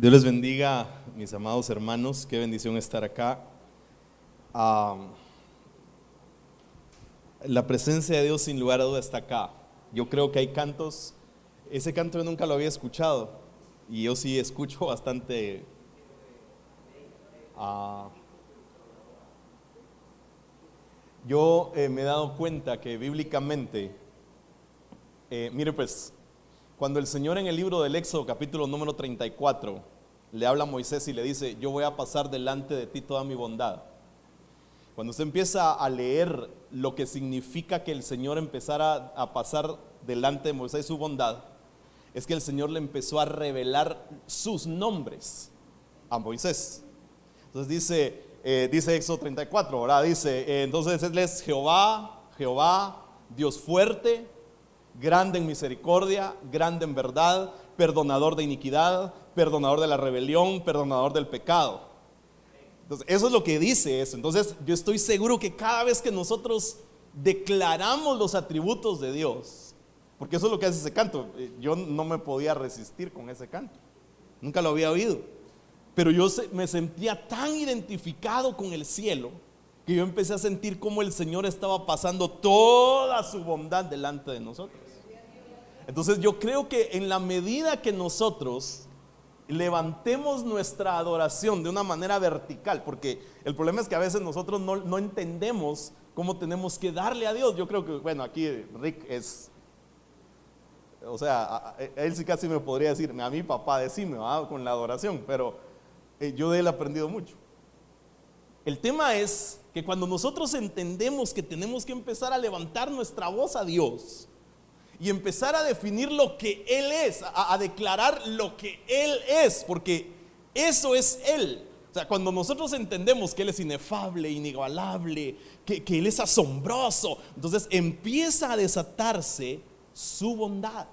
Dios les bendiga, mis amados hermanos. Qué bendición estar acá. La presencia de Dios sin lugar a duda está acá. Yo creo que hay cantos, ese canto yo nunca lo había escuchado y yo sí escucho bastante. Yo me he dado cuenta que bíblicamente, mire pues, cuando el Señor en el libro del Éxodo capítulo número 34 le habla a Moisés y le dice: yo voy a pasar delante de ti toda mi bondad. Cuando usted empieza a leer lo que significa que el Señor empezara a pasar delante de Moisés su bondad, es que el Señor le empezó a revelar sus nombres a Moisés. Entonces dice Éxodo 34, ¿verdad? Dice, entonces Él es Jehová, Dios fuerte, grande en misericordia, grande en verdad, perdonador de iniquidad, perdonador de la rebelión, perdonador del pecado. Entonces, eso es lo que dice eso. Entonces, yo estoy seguro que cada vez que nosotros declaramos los atributos de Dios, porque eso es lo que hace ese canto. Yo no me podía resistir con ese canto, nunca lo había oído, pero yo me sentía tan identificado con el cielo que yo empecé a sentir como el Señor estaba pasando toda su bondad delante de nosotros. Entonces yo creo que en la medida que nosotros levantemos nuestra adoración de una manera vertical, porque el problema es que a veces nosotros no entendemos cómo tenemos que darle a Dios. Yo creo que, bueno, aquí Rick es, o sea, él sí casi me podría decir, a mi papá decime, con la adoración, pero yo de él he aprendido mucho. El tema es que cuando nosotros entendemos que tenemos que empezar a levantar nuestra voz a Dios y empezar a definir lo que Él es, a declarar lo que Él es, porque eso es Él. O sea, cuando nosotros entendemos que Él es inefable, inigualable, que Él es asombroso, entonces empieza a desatarse su bondad.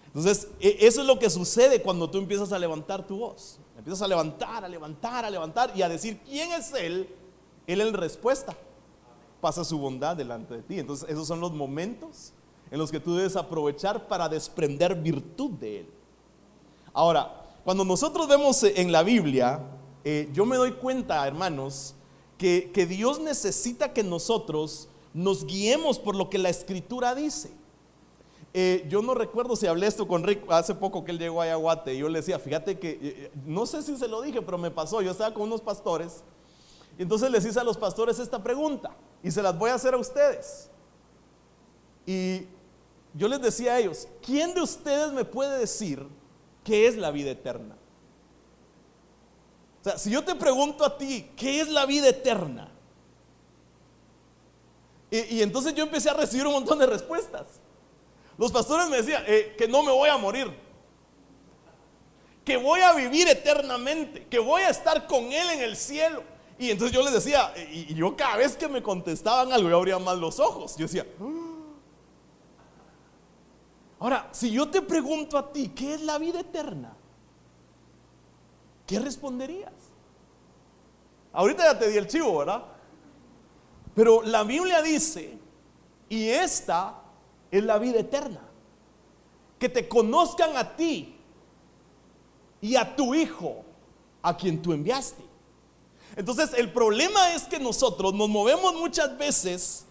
Entonces, eso es lo que sucede cuando tú empiezas a levantar tu voz. Empiezas a levantar y a decir quién es Él. Él en respuesta pasa su bondad delante de ti. Entonces, esos son los momentos en los que tú debes aprovechar para desprender virtud de Él. Ahora, cuando nosotros vemos en la Biblia, yo me doy cuenta, hermanos, que Dios necesita que nosotros nos guiemos por lo que la Escritura dice. Yo no recuerdo si hablé esto con Rick hace poco que él llegó a Ayahuate, y yo le decía, fíjate que, no sé si se lo dije, pero me pasó. Yo estaba con unos pastores y entonces les hice a los pastores esta pregunta y se las voy a hacer a ustedes. Y yo les decía a ellos: ¿quién de ustedes me puede decir qué es la vida eterna? O sea, si yo te pregunto a ti, ¿qué es la vida eterna? Y entonces yo empecé a recibir un montón de respuestas. Los pastores me decían que no me voy a morir, que voy a vivir eternamente, que voy a estar con Él en el cielo. Y entonces yo les decía, y yo cada vez que me contestaban algo, yo abría más los ojos. Yo decía, ahora, si yo te pregunto a ti, ¿qué es la vida eterna? ¿Qué responderías? Ahorita ya te di el chivo, ¿verdad? Pero la Biblia dice, y esta es la vida eterna, que te conozcan a ti y a tu Hijo, a quien tú enviaste. Entonces el problema es que nosotros nos movemos muchas veces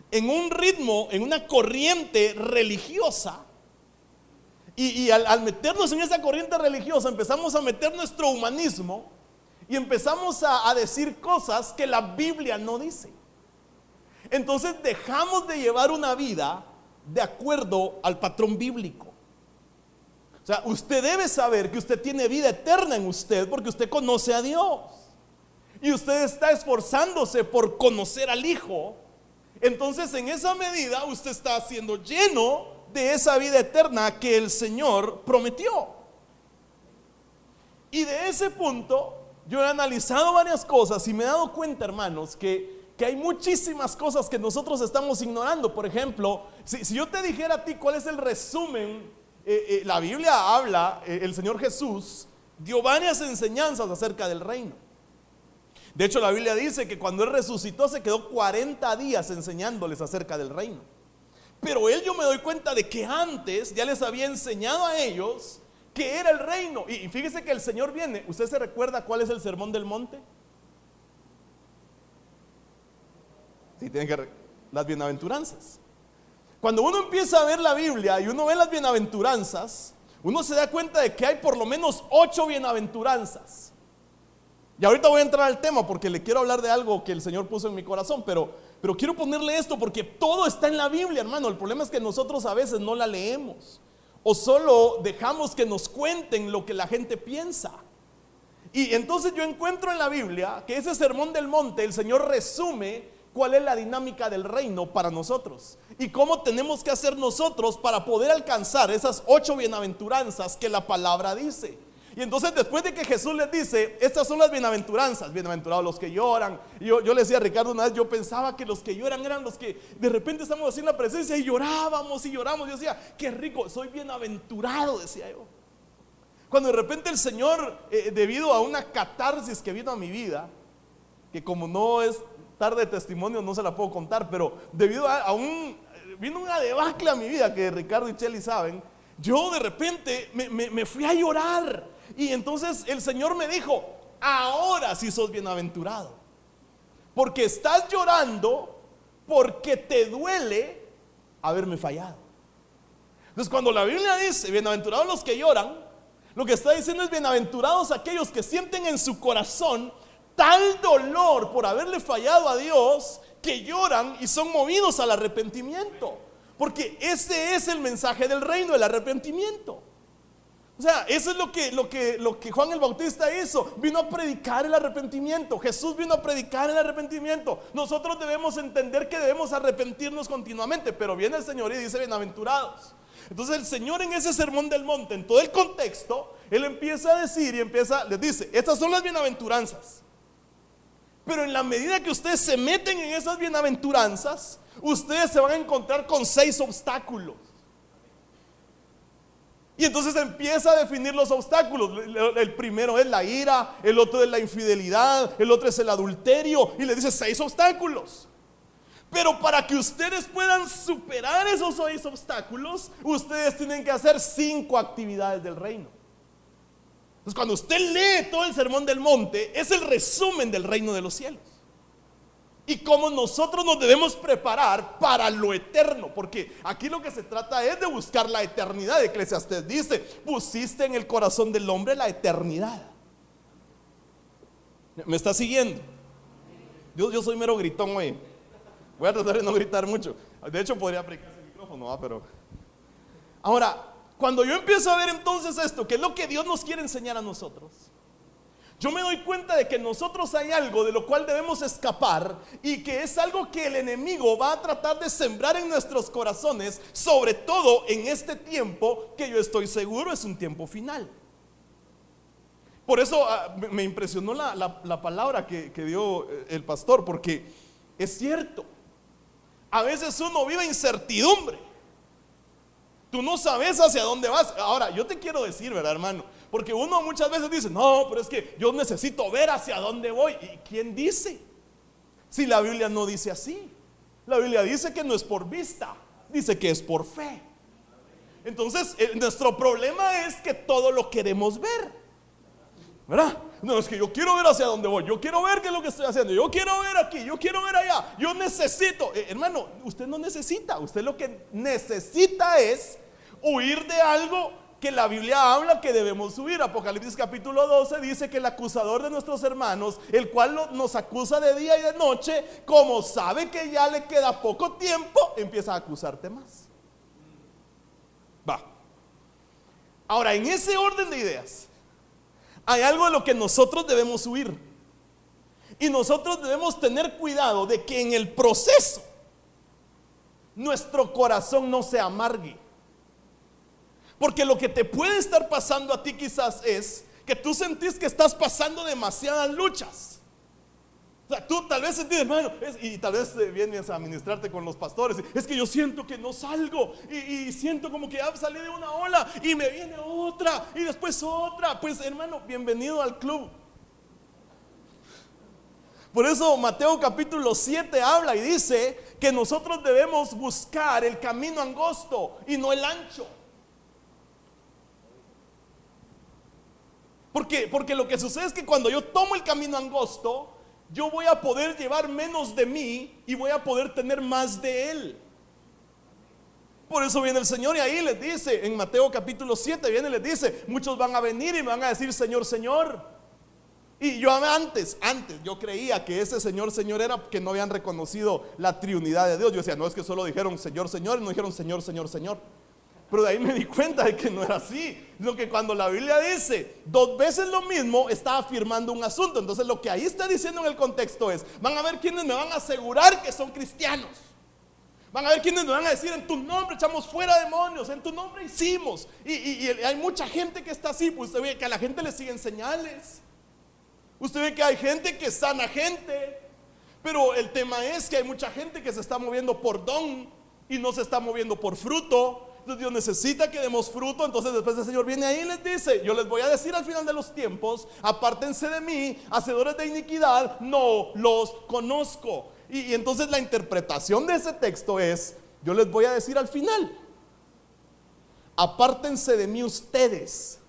en un ritmo, en una corriente religiosa, y al meternos en esa corriente religiosa empezamos a meter nuestro humanismo y empezamos a decir cosas que la Biblia no dice. Entonces dejamos de llevar una vida de acuerdo al patrón bíblico. O sea, usted debe saber que usted tiene vida eterna en usted porque usted conoce a Dios y usted está esforzándose por conocer al Hijo. Entonces, en esa medida usted está siendo lleno de esa vida eterna que el Señor prometió. Y de ese punto yo he analizado varias cosas y me he dado cuenta, hermanos, que hay muchísimas cosas que nosotros estamos ignorando. Por ejemplo, si yo te dijera a ti cuál es el resumen, la Biblia habla, el Señor Jesús dio varias enseñanzas acerca del reino. De hecho, la Biblia dice que cuando Él resucitó se quedó 40 días enseñándoles acerca del reino. Pero Él, yo me doy cuenta de que antes ya les había enseñado a ellos ¿Qué era el reino? Y fíjese que el Señor viene. ¿Usted se recuerda cuál es el sermón del monte? Sí, tiene que las bienaventuranzas. Cuando uno empieza a ver la Biblia y uno ve las bienaventuranzas, uno se da cuenta de que hay por lo menos 8 bienaventuranzas. Y ahorita voy a entrar al tema porque le quiero hablar de algo que el Señor puso en mi corazón, pero quiero ponerle esto porque todo está en la Biblia, hermano. El problema es que nosotros a veces no la leemos o solo dejamos que nos cuenten lo que la gente piensa. Y entonces yo encuentro en la Biblia que ese sermón del monte, el Señor resume cuál es la dinámica del reino para nosotros y cómo tenemos que hacer nosotros para poder alcanzar esas 8 bienaventuranzas que la palabra dice. Y entonces después de que Jesús les dice, estas son las bienaventuranzas, bienaventurados los que lloran. Y yo le decía a Ricardo una vez, yo pensaba que los que lloran eran los que de repente estamos así en la presencia y llorábamos y lloramos. Yo decía, qué rico, soy bienaventurado, decía yo. Cuando de repente el Señor, debido a una catarsis que vino a mi vida, que como no es tarde de testimonio no se la puedo contar, pero debido vino una debacle a mi vida que Ricardo y Chely saben, yo de repente me fui a llorar. Y entonces el Señor me dijo, ahora sí sos bienaventurado, porque estás llorando porque te duele haberme fallado. Entonces cuando la Biblia dice bienaventurados los que lloran, lo que está diciendo es bienaventurados aquellos que sienten en su corazón tal dolor por haberle fallado a Dios que lloran y son movidos al arrepentimiento, porque ese es el mensaje del reino, el arrepentimiento. O sea, eso es lo que Juan el Bautista hizo. Vino a predicar el arrepentimiento. Jesús vino a predicar el arrepentimiento. Nosotros debemos entender que debemos arrepentirnos continuamente, pero viene el Señor y dice bienaventurados. Entonces el Señor en ese sermón del monte, en todo el contexto, Él empieza a decir y les dice, estas son las bienaventuranzas. Pero en la medida que ustedes se meten en esas bienaventuranzas, ustedes se van a encontrar con 6 obstáculos. Y entonces empieza a definir los obstáculos. El primero es la ira, el otro es la infidelidad, el otro es el adulterio. Y le dice 6 obstáculos. Pero para que ustedes puedan superar esos 6 obstáculos, ustedes tienen que hacer 5 actividades del reino. Entonces cuando usted lee todo el sermón del monte, es el resumen del reino de los cielos y cómo nosotros nos debemos preparar para lo eterno, porque aquí lo que se trata es de buscar la eternidad. Eclesiastés dice, pusiste en el corazón del hombre la eternidad. ¿Me está siguiendo? Yo soy mero gritón hoy. Voy a tratar de no gritar mucho. De hecho podría aplicarse el micrófono, pero ahora, cuando yo empiezo a ver entonces esto, que es lo que Dios nos quiere enseñar a nosotros, yo me doy cuenta de que nosotros hay algo de lo cual debemos escapar y que es algo que el enemigo va a tratar de sembrar en nuestros corazones, sobre todo en este tiempo que yo estoy seguro es un tiempo final. Por eso me impresionó la palabra que dio el pastor, porque es cierto, a veces uno vive incertidumbre. Tú no sabes hacia dónde vas. Ahora, yo te quiero decir, ¿verdad, hermano? Porque uno muchas veces dice, no, pero es que yo necesito ver hacia dónde voy. ¿Y quién dice? Si la Biblia no dice así. La Biblia dice que no es por vista, dice que es por fe. Entonces, nuestro problema es que todo lo queremos ver, ¿verdad? No, es que yo quiero ver hacia dónde voy, yo quiero ver qué es lo que estoy haciendo, yo quiero ver aquí, yo quiero ver allá, yo necesito. Hermano, usted no necesita, usted lo que necesita es huir de algo que la Biblia habla que debemos huir. Apocalipsis capítulo 12 dice que el acusador de nuestros hermanos, el cual nos acusa de día y de noche, como sabe que ya le queda poco tiempo, empieza a acusarte más. Va. Ahora, en ese orden de ideas, hay algo de lo que nosotros debemos huir. Y nosotros debemos tener cuidado de que en el proceso nuestro corazón no se amargue. Porque lo que te puede estar pasando a ti quizás es que tú sentís que estás pasando demasiadas luchas. O sea, tú tal vez sentís, hermano, y tal vez vienes a ministrarte con los pastores, es que yo siento que no salgo y siento como que ya salí de una ola y me viene otra y después otra. Pues hermano, bienvenido al club. Por eso Mateo capítulo 7 habla y dice que nosotros debemos buscar el camino angosto y no el ancho. Porque lo que sucede es que cuando yo tomo el camino angosto, yo voy a poder llevar menos de mí y voy a poder tener más de Él. Por eso viene el Señor y ahí les dice, en Mateo capítulo 7 viene y les dice, muchos van a venir y me van a decir Señor, Señor. Y yo antes yo creía que ese Señor, Señor era que no habían reconocido la triunidad de Dios. Yo decía, no, es que solo dijeron Señor, Señor y no dijeron Señor, Señor, Señor. Pero de ahí me di cuenta de que no era así. Lo que cuando la Biblia dice 2 veces lo mismo, está afirmando un asunto. Entonces lo que ahí está diciendo en el contexto es, van a ver quienes me van a asegurar que son cristianos. Van a ver quienes me van a decir, en tu nombre echamos fuera demonios, en tu nombre hicimos. Y hay mucha gente que está así. Pues usted ve que a la gente le siguen señales. Usted ve que hay gente que sana gente. Pero el tema es que hay mucha gente que se está moviendo por don y no se está moviendo por fruto. Entonces Dios necesita que demos fruto. Entonces después el Señor viene ahí y les dice, yo les voy a decir al final de los tiempos, apártense de mí, hacedores de iniquidad, no los conozco. Y entonces la interpretación de ese texto es, yo les voy a decir al final, apártense de mí ustedes,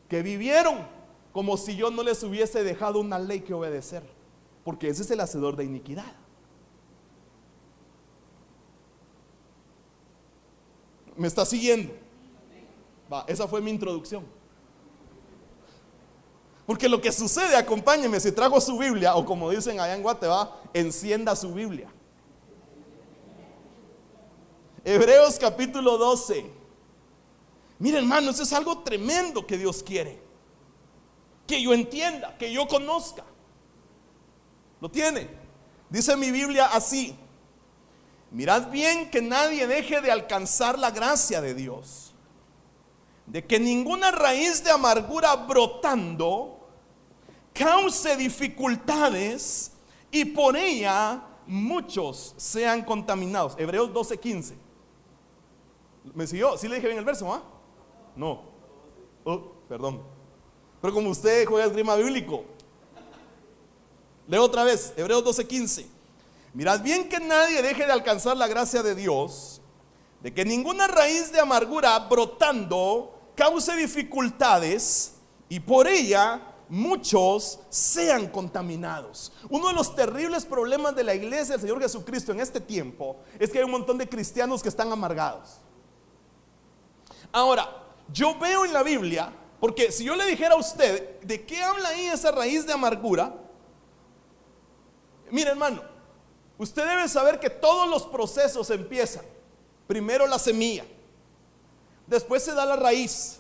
que vivieron como si yo no les hubiese dejado una ley que obedecer, porque ese es el hacedor de iniquidad. ¿Me está siguiendo? Va, esa fue mi introducción. Porque lo que sucede, acompáñeme, si trajo su Biblia, o como dicen allá en Guatemala, encienda su Biblia. Hebreos capítulo 12. Miren, hermano, eso es algo tremendo que Dios quiere. Que yo entienda, que yo conozca. ¿Lo tiene? Dice mi Biblia así: mirad bien que nadie deje de alcanzar la gracia de Dios, de que ninguna raíz de amargura brotando cause dificultades y por ella muchos sean contaminados. Hebreos 12:15. ¿Me siguió? ¿Sí le dije bien el verso? No. Perdón. Pero como usted juega esgrima bíblico, leo otra vez, Hebreos 12:15. Mirad bien que nadie deje de alcanzar la gracia de Dios, de que ninguna raíz de amargura brotando cause dificultades y por ella muchos sean contaminados. Uno de los terribles problemas de la iglesia del Señor Jesucristo en este tiempo es que hay un montón de cristianos que están amargados. Ahora, yo veo en la Biblia, porque si yo le dijera a usted de qué habla ahí esa raíz de amargura, mire, hermano, usted debe saber que todos los procesos empiezan. Primero la semilla, después se da la raíz,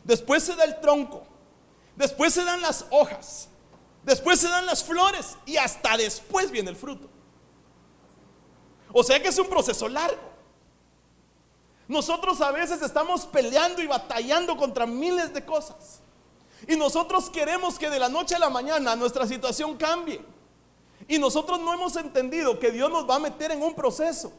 después se da el tronco, después se dan las hojas, después se dan las flores y hasta después viene el fruto. O sea que es un proceso largo. Nosotros a veces estamos peleando y batallando contra miles de cosas y nosotros queremos que de la noche a la mañana nuestra situación cambie. Y nosotros no hemos entendido que Dios nos va a meter en un proceso.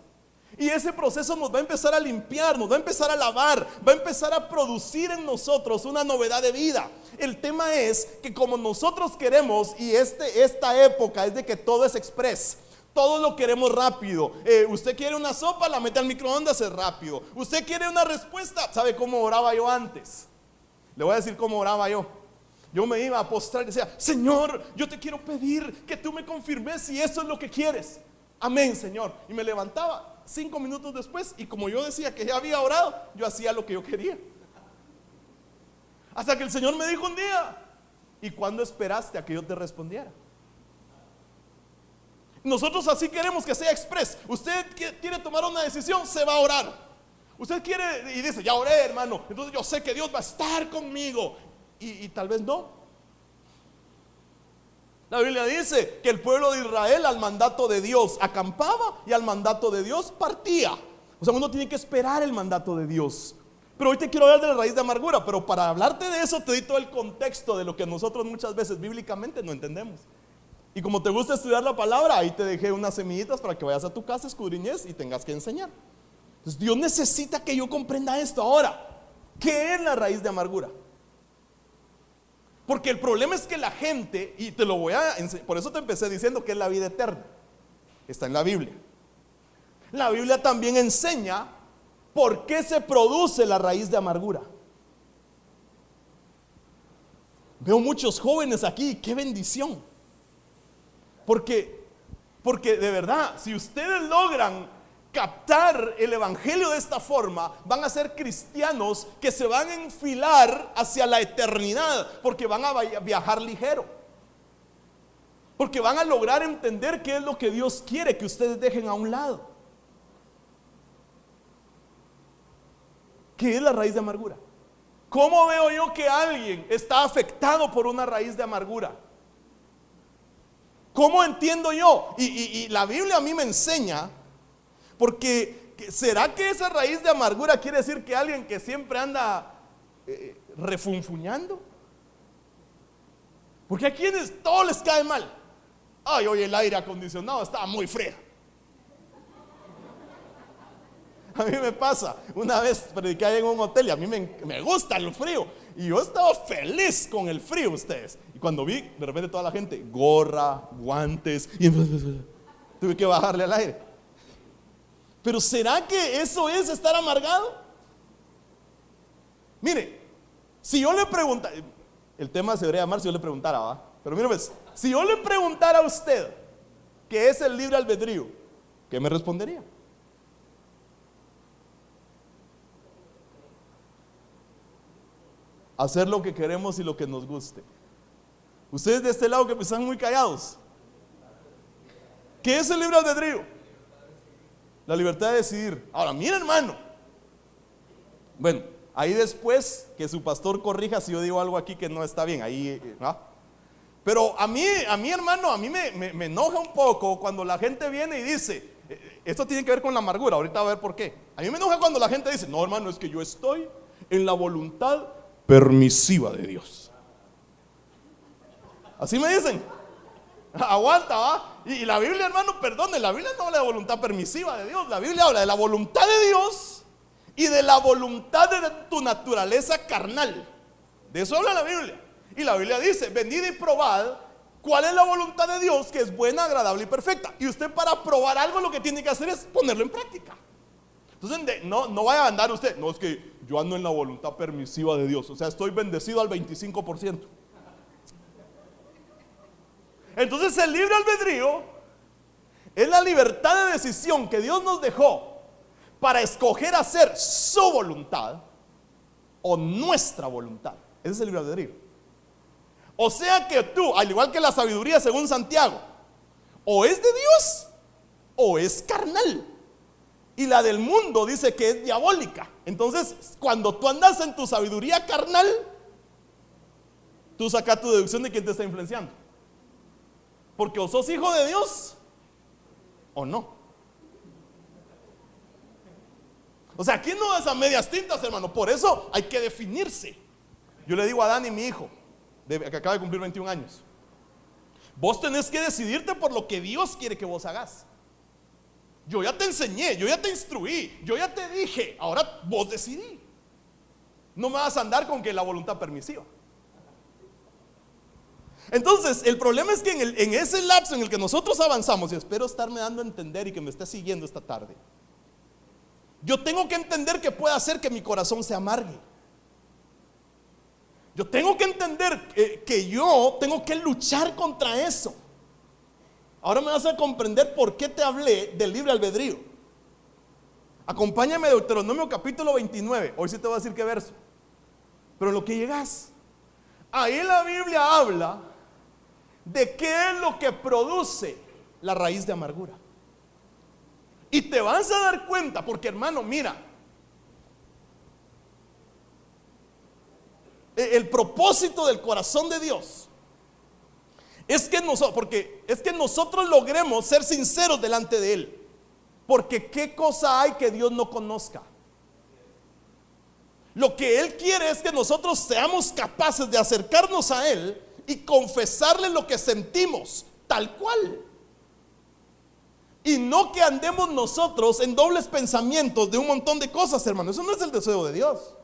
Y ese proceso nos va a empezar a limpiar, nos va a empezar a lavar, va a empezar a producir en nosotros una novedad de vida. El tema es que como nosotros queremos, y esta época es de que todo es express, todo lo queremos rápido. Usted quiere una sopa, la mete al microondas, es rápido. Usted quiere una respuesta. ¿Sabe cómo oraba yo antes? Le voy a decir cómo oraba yo. Yo me iba a postrar y decía: Señor, yo te quiero pedir que tú me confirmes si eso es lo que quieres. Amén, Señor. Y me levantaba 5 minutos después y como yo decía que ya había orado, yo hacía lo que yo quería. Hasta que el Señor me dijo un día: ¿y cuándo esperaste a que yo te respondiera? Nosotros así queremos que sea express. Usted quiere tomar una decisión, se va a orar. Usted quiere y dice: ya oré, hermano, entonces yo sé que Dios va a estar conmigo. Y tal vez no. La Biblia dice que el pueblo de Israel al mandato de Dios acampaba y al mandato de Dios partía. O sea, uno tiene que esperar el mandato de Dios. Pero hoy te quiero hablar de la raíz de amargura. Pero para hablarte de eso te di todo el contexto de lo que nosotros muchas veces bíblicamente no entendemos. Y como te gusta estudiar la palabra, ahí te dejé unas semillitas para que vayas a tu casa, escudriñes y tengas que enseñar. Entonces Dios necesita que yo comprenda esto. Ahora, ¿qué es la raíz de amargura? Porque el problema es que la gente, y te lo voy a enseñar, por eso te empecé diciendo que es la vida eterna. Está en la Biblia. La Biblia también enseña por qué se produce la raíz de amargura. Veo muchos jóvenes aquí, qué bendición. Porque de verdad, si ustedes logran captar el evangelio de esta forma, van a ser cristianos que se van a enfilar hacia la eternidad, porque van a viajar ligero, porque van a lograr entender qué es lo que Dios quiere que ustedes dejen a un lado. ¿Qué es la raíz de amargura? ¿Cómo veo yo que alguien está afectado por una raíz de amargura? ¿Cómo entiendo yo? Y la Biblia a mí me enseña, porque ¿será que esa raíz de amargura quiere decir que alguien que siempre anda refunfuñando? Porque a quienes todo les cae mal. Ay, hoy el aire acondicionado estaba muy frío. A mí me pasa, una vez prediqué en un hotel y a mí me gusta el frío. Y yo estaba feliz con el frío, ustedes. Y cuando vi, de repente toda la gente, gorra, guantes, y tuve que bajarle al aire. Pero ¿será que eso es estar amargado? Mire, si yo le preguntara, el tema se debería llamar si yo le preguntara, ¿va? Pero mire pues, si yo le preguntara a usted qué es el libre albedrío, ¿qué me respondería? Hacer lo que queremos y lo que nos guste. Ustedes de este lado que están muy callados, ¿qué es el libre albedrío? La libertad de decidir. Ahora, mira, hermano. Bueno, ahí después que su pastor corrija si yo digo algo aquí que no está bien. Ahí, ¿no? Pero a mí, hermano, a mí me enoja un poco cuando la gente viene y dice, esto tiene que ver con la amargura, ahorita va a ver por qué. A mí me enoja cuando la gente dice, no, hermano, es que yo estoy en la voluntad permisiva de Dios. Así me dicen. Aguanta, ¿va? Y la Biblia, hermano, perdone, la Biblia no habla de voluntad permisiva de Dios. La Biblia habla de la voluntad de Dios y de la voluntad de tu naturaleza carnal. De eso habla la Biblia. Y la Biblia dice, venid y probad cuál es la voluntad de Dios, que es buena, agradable y perfecta. Y usted, para probar algo, lo que tiene que hacer es ponerlo en práctica. Entonces no vaya a andar usted, no, es que yo ando en la voluntad permisiva de Dios, o sea, estoy bendecido al 25%. Entonces el libre albedrío es la libertad de decisión que Dios nos dejó para escoger hacer su voluntad o nuestra voluntad. Ese es el libre albedrío. O sea que tú, al igual que la sabiduría según Santiago, o es de Dios o es carnal. Y la del mundo dice que es diabólica. Entonces, cuando tú andas en tu sabiduría carnal, tú sacas tu deducción de quién te está influenciando. Porque o sos hijo de Dios o no. O sea, aquí no es a medias tintas, hermano. Por eso hay que definirse. Yo le digo a Dani, mi hijo, que acaba de cumplir 21 años, vos tenés que decidirte por lo que Dios quiere que vos hagas. Yo ya te enseñé, yo ya te instruí, yo ya te dije, ahora vos decidí. No me vas a andar con que la voluntad permisiva. Entonces, el problema es que en ese lapso en el que nosotros avanzamos, y espero estarme dando a entender y que me esté siguiendo esta tarde, yo tengo que entender que puede hacer que mi corazón se amargue. Yo tengo que entender que yo tengo que luchar contra eso. Ahora me vas a comprender por qué te hablé del libre albedrío. Acompáñame a Deuteronomio capítulo 29. Hoy sí te voy a decir qué verso, pero en lo que llegas, ahí la Biblia habla de qué es lo que produce la raíz de amargura. Y te vas a dar cuenta, porque hermano, mira, el propósito del corazón de Dios es que nosotros logremos ser sinceros delante de Él. Porque ¿qué cosa hay que Dios no conozca? Lo que Él quiere es que nosotros seamos capaces de acercarnos a Él y confesarle lo que sentimos, tal cual. Y no que andemos nosotros en dobles pensamientos de un montón de cosas, hermano. Eso no es el deseo de Dios.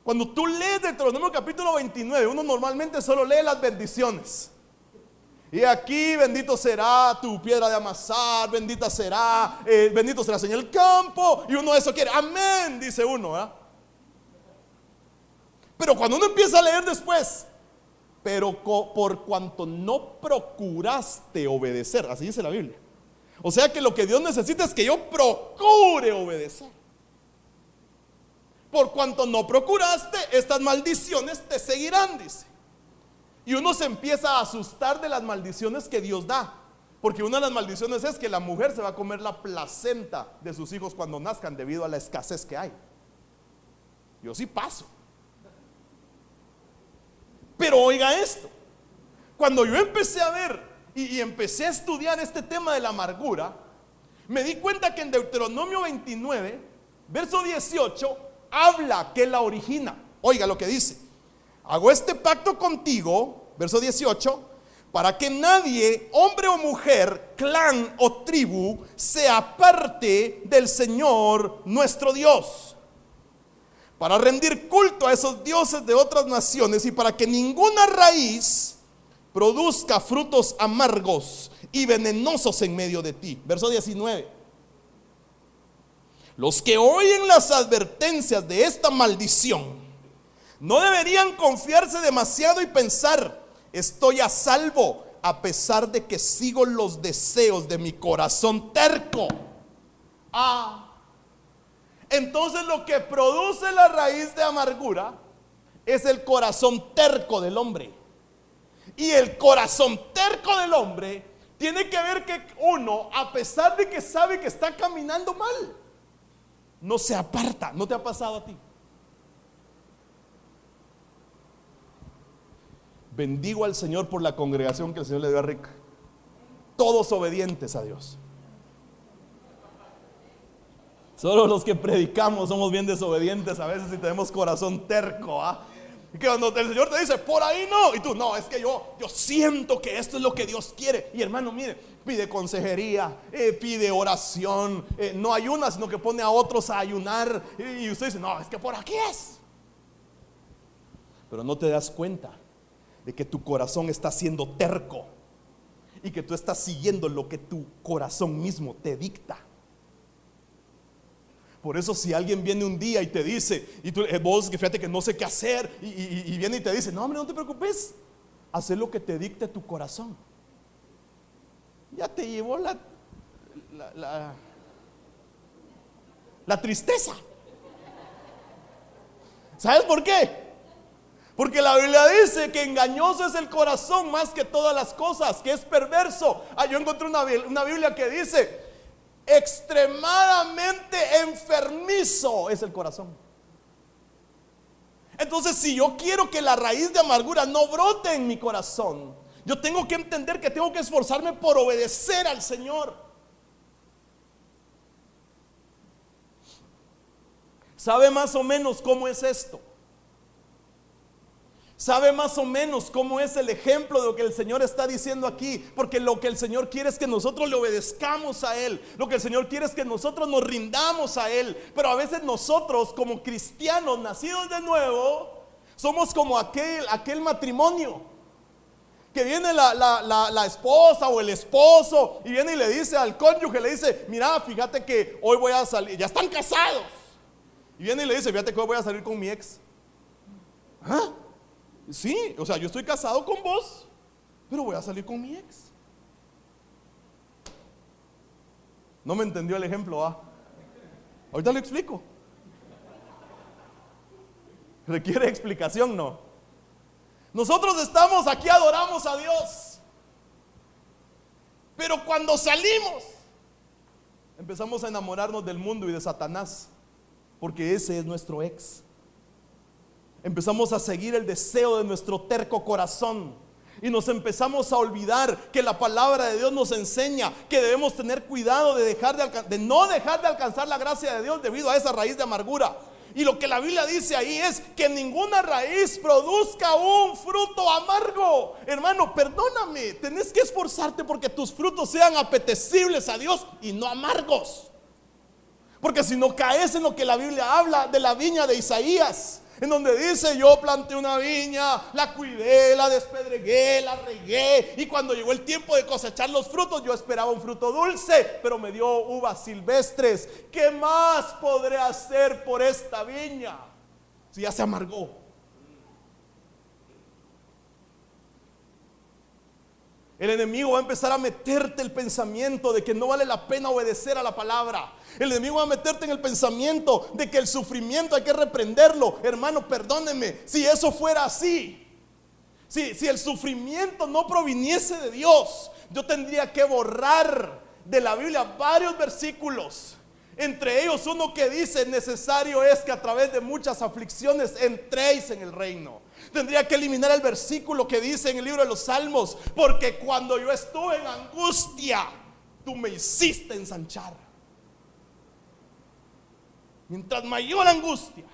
Cuando tú lees Deuteronomio capítulo 29, uno normalmente solo lee las bendiciones. Y aquí bendito será tu piedra de amasar, bendito será en el campo. Y uno eso quiere, amén, dice uno, ¿verdad? Pero cuando uno empieza a leer después, pero por cuanto no procuraste obedecer, así dice la Biblia. O sea que lo que Dios necesita es que yo procure obedecer. Por cuanto no procuraste, estas maldiciones te seguirán, dice. Y uno se empieza a asustar de las maldiciones que Dios da. Porque una de las maldiciones es que la mujer se va a comer la placenta de sus hijos cuando nazcan debido a la escasez que hay. Yo sí paso. Pero oiga esto, cuando yo empecé a ver y empecé a estudiar este tema de la amargura, me di cuenta que en Deuteronomio 29, verso 18, habla que la origina. Oiga lo que dice: hago este pacto contigo, verso 18, para que nadie, hombre o mujer, clan o tribu, se aparte del Señor nuestro Dios, para rendir culto a esos dioses de otras naciones, y para que ninguna raíz produzca frutos amargos y venenosos en medio de ti. Verso 19. Los que oyen las advertencias de esta maldición no deberían confiarse demasiado y pensar: estoy a salvo, a pesar de que sigo los deseos de mi corazón terco. Entonces lo que produce la raíz de amargura es el corazón terco del hombre. Y el corazón terco del hombre tiene que ver que uno, a pesar de que sabe que está caminando mal, no se aparta. ¿No te ha pasado a ti? Bendigo al Señor por la congregación que el Señor le dio a Rick. Todos obedientes a Dios. Solo los que predicamos somos bien desobedientes a veces y tenemos corazón terco. Que cuando el Señor te dice por ahí no, y tú no, es que yo siento que esto es lo que Dios quiere. Y hermano, mire, pide consejería, pide oración, no ayuna, sino que pone a otros a ayunar. Y usted dice, no, es que por aquí es. Pero no te das cuenta de que tu corazón está siendo terco y que tú estás siguiendo lo que tu corazón mismo te dicta. Por eso si alguien viene un día y te dice, y tú, vos que fíjate que no sé qué hacer, y viene y te dice, no hombre, no te preocupes, haz lo que te dicte tu corazón. Ya te llevó la tristeza. ¿Sabes por qué? Porque la Biblia dice que engañoso es el corazón más que todas las cosas, que es perverso. Yo encontré una Biblia que dice: extremadamente enfermizo es el corazón. Entonces, si yo quiero que la raíz de amargura no brote en mi corazón, yo tengo que entender que tengo que esforzarme por obedecer al Señor. ¿Sabe más o menos cómo es esto? ¿Sabe más o menos cómo es el ejemplo de lo que el Señor está diciendo aquí? Porque lo que el Señor quiere es que nosotros le obedezcamos a Él. Lo que el Señor quiere es que nosotros nos rindamos a Él. Pero a veces nosotros, como cristianos nacidos de nuevo, somos como aquel matrimonio que viene la esposa o el esposo y viene y le dice al cónyuge, le dice: mira, fíjate que hoy voy a salir. Ya están casados. Y viene y le dice: fíjate que hoy voy a salir con mi ex. Sí, o sea, yo estoy casado con vos, pero voy a salir con mi ex. No me entendió el ejemplo, ahorita lo explico. Requiere explicación, ¿no? Nosotros estamos aquí, adoramos a Dios, pero cuando salimos empezamos a enamorarnos del mundo y de Satanás, porque ese es nuestro ex. Empezamos a seguir el deseo de nuestro terco corazón y nos empezamos a olvidar que la palabra de Dios nos enseña que debemos tener cuidado de no dejar de alcanzar la gracia de Dios debido a esa raíz de amargura. Y lo que la Biblia dice ahí es que ninguna raíz produzca un fruto amargo. Hermano, perdóname, tenés que esforzarte porque tus frutos sean apetecibles a Dios y no amargos. Porque si no caes en lo que la Biblia habla de la viña de Isaías, en donde dice: yo planté una viña, la cuidé, la despedregué, la regué, y cuando llegó el tiempo de cosechar los frutos, yo esperaba un fruto dulce, pero me dio uvas silvestres. ¿Qué más podré hacer por esta viña si ya se amargó? El enemigo va a empezar a meterte el pensamiento de que no vale la pena obedecer a la palabra. El enemigo va a meterte en el pensamiento de que el sufrimiento hay que reprenderlo. Hermano, perdóneme, si eso fuera así, si el sufrimiento no proviniese de Dios, yo tendría que borrar de la Biblia varios versículos. Entre ellos uno que dice: necesario es que a través de muchas aflicciones entréis en el reino. Tendría que eliminar el versículo que dice en el libro de los Salmos: porque cuando yo estuve en angustia, tú me hiciste ensanchar. Mientras mayor angustia,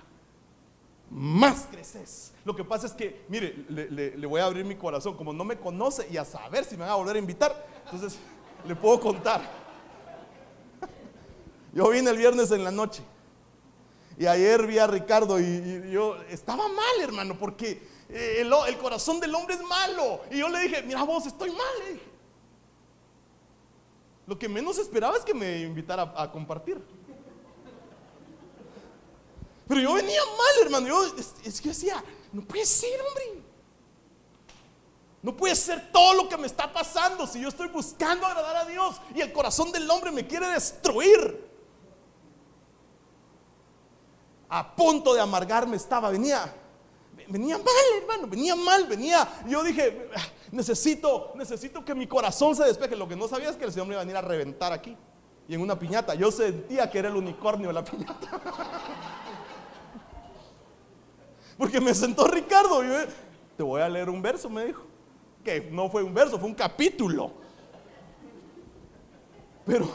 más creces. Lo que pasa es que, mire, le voy a abrir mi corazón. Como no me conoce y a saber si me van a volver a invitar, entonces le puedo contar. Yo vine el viernes en la noche y ayer vi a Ricardo y yo estaba mal, hermano, porque el corazón del hombre es malo. Y yo le dije: mira vos, estoy mal, le dije. Lo que menos esperaba es que me invitara a compartir. Pero yo venía mal, hermano. Es que yo decía: no puede ser, hombre. No puede ser todo lo que me está pasando si yo estoy buscando agradar a Dios y el corazón del hombre me quiere destruir. A punto de amargarme estaba, venía mal, hermano, yo dije: necesito que mi corazón se despeje. Lo que no sabía es que el Señor me iba a venir a reventar aquí y en una piñata. Yo sentía que era el unicornio de la piñata. Porque me sentó Ricardo y te voy a leer un verso, me dijo. Que no fue un verso, fue un capítulo. Pero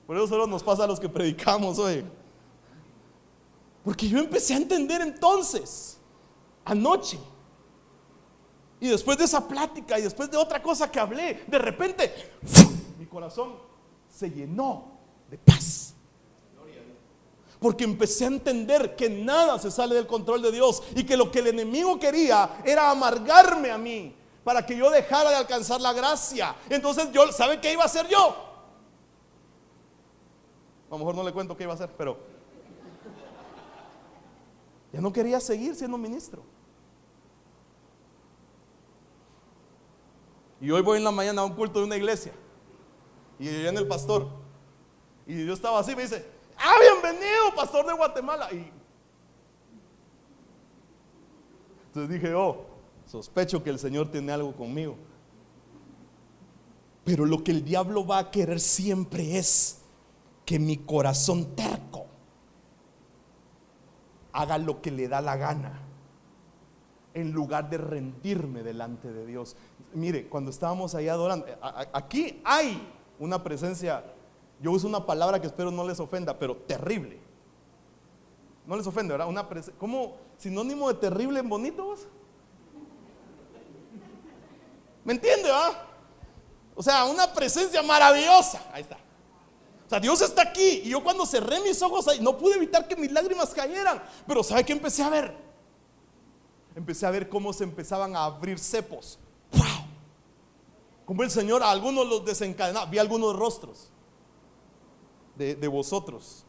por eso solo nos pasa a los que predicamos hoy. Porque yo empecé a entender entonces, anoche, y después de esa plática y después de otra cosa que hablé, de repente mi corazón se llenó de paz. Porque empecé a entender que nada se sale del control de Dios y que lo que el enemigo quería era amargarme a mí para que yo dejara de alcanzar la gracia. Entonces ¿sabe qué iba a hacer yo? A lo mejor no le cuento qué iba a hacer, pero ya no quería seguir siendo ministro. Y hoy voy en la mañana a un culto de una iglesia y viene el pastor y yo estaba así, me dice: bienvenido, pastor de Guatemala. Y entonces dije: sospecho que el Señor tiene algo conmigo. Pero lo que el diablo va a querer siempre es que mi corazón terco haga lo que le da la gana, en lugar de rendirme delante de Dios. Mire, cuando estábamos ahí adorando, aquí hay una presencia. Yo uso una palabra que espero no les ofenda, pero terrible. No les ofende, ¿verdad? Una presencia, ¿cómo sinónimo de terrible en bonito? ¿Vos? ¿Me entiende, verdad? O sea, una presencia maravillosa. Ahí está. O sea, Dios está aquí. Y yo cuando cerré mis ojos ahí, no pude evitar que mis lágrimas cayeran. Pero ¿sabe qué empecé a ver? Empecé a ver cómo se empezaban a abrir cepos. ¡Wow! Como el Señor a algunos los desencadenaba. Vi algunos rostros de vosotros,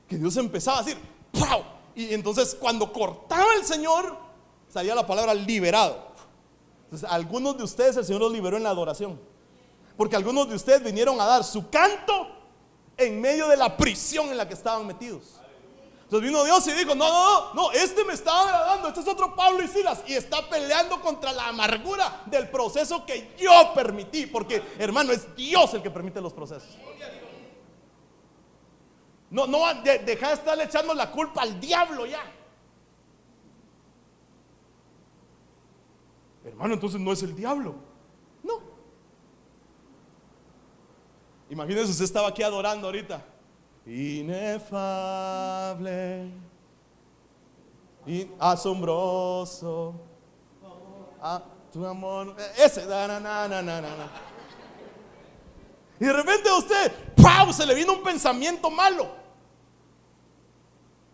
que Dios empezaba a decir ¡wow! Y entonces cuando cortaba el Señor, salía la palabra liberado. Entonces algunos de ustedes el Señor los liberó en la adoración, porque algunos de ustedes vinieron a dar su canto en medio de la prisión en la que estaban metidos. Entonces vino Dios y dijo: no, este me estaba agradando, este es otro Pablo y Silas, y está peleando contra la amargura del proceso que yo permití. Porque, hermano, es Dios el que permite los procesos. No, deja de estarle echando la culpa al diablo ya. Hermano, entonces no es el diablo. No. Imagínense, usted estaba aquí adorando ahorita. Inefable y asombroso, tu amor, ese, y de repente a usted, ¡pau!, se le vino un pensamiento malo.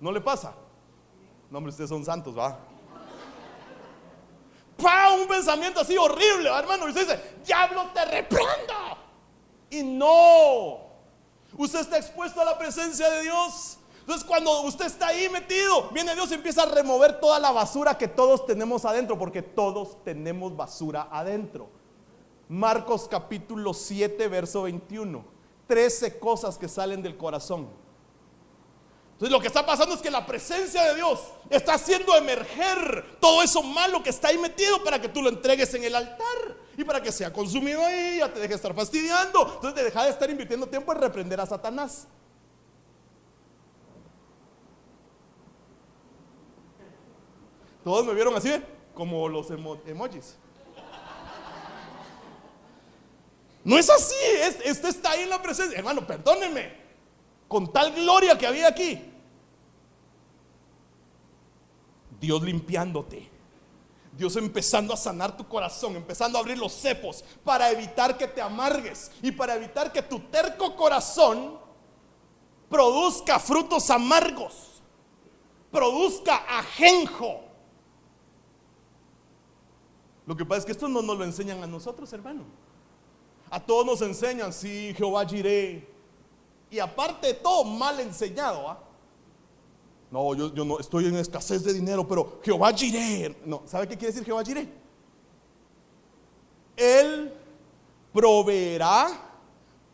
¿No le pasa? No, hombre, ustedes son santos, ¿va? ¡Pau!, un pensamiento así horrible, ¿va, hermano? Y usted dice: diablo, te reprendo. Y no, usted está expuesto a la presencia de Dios. Entonces cuando usted está ahí metido, viene Dios y empieza a remover toda la basura que todos tenemos adentro, porque todos tenemos basura adentro. Marcos capítulo 7, verso 21. 13 cosas que salen del corazón. Entonces lo que está pasando es que la presencia de Dios está haciendo emerger todo eso malo que está ahí metido para que tú lo entregues en el altar y para que sea consumido ahí, ya te deje de estar fastidiando. Entonces te deja de estar invirtiendo tiempo en reprender a Satanás. Todos me vieron así, como los emojis. No es así, esto está ahí en la presencia. Hermano, perdónenme, con tal gloria que había aquí, Dios limpiándote, Dios empezando a sanar tu corazón, empezando a abrir los cepos para evitar que te amargues y para evitar que tu terco corazón produzca frutos amargos, produzca ajenjo. Lo que pasa es que esto no nos lo enseñan a nosotros, hermano. A todos nos enseñan, sí, Jehová Jireh. Y aparte de todo, mal enseñado, ¿ah? No, yo no estoy en escasez de dinero, pero Jehová Jireh. No, ¿sabe qué quiere decir Jehová Jireh? Él proveerá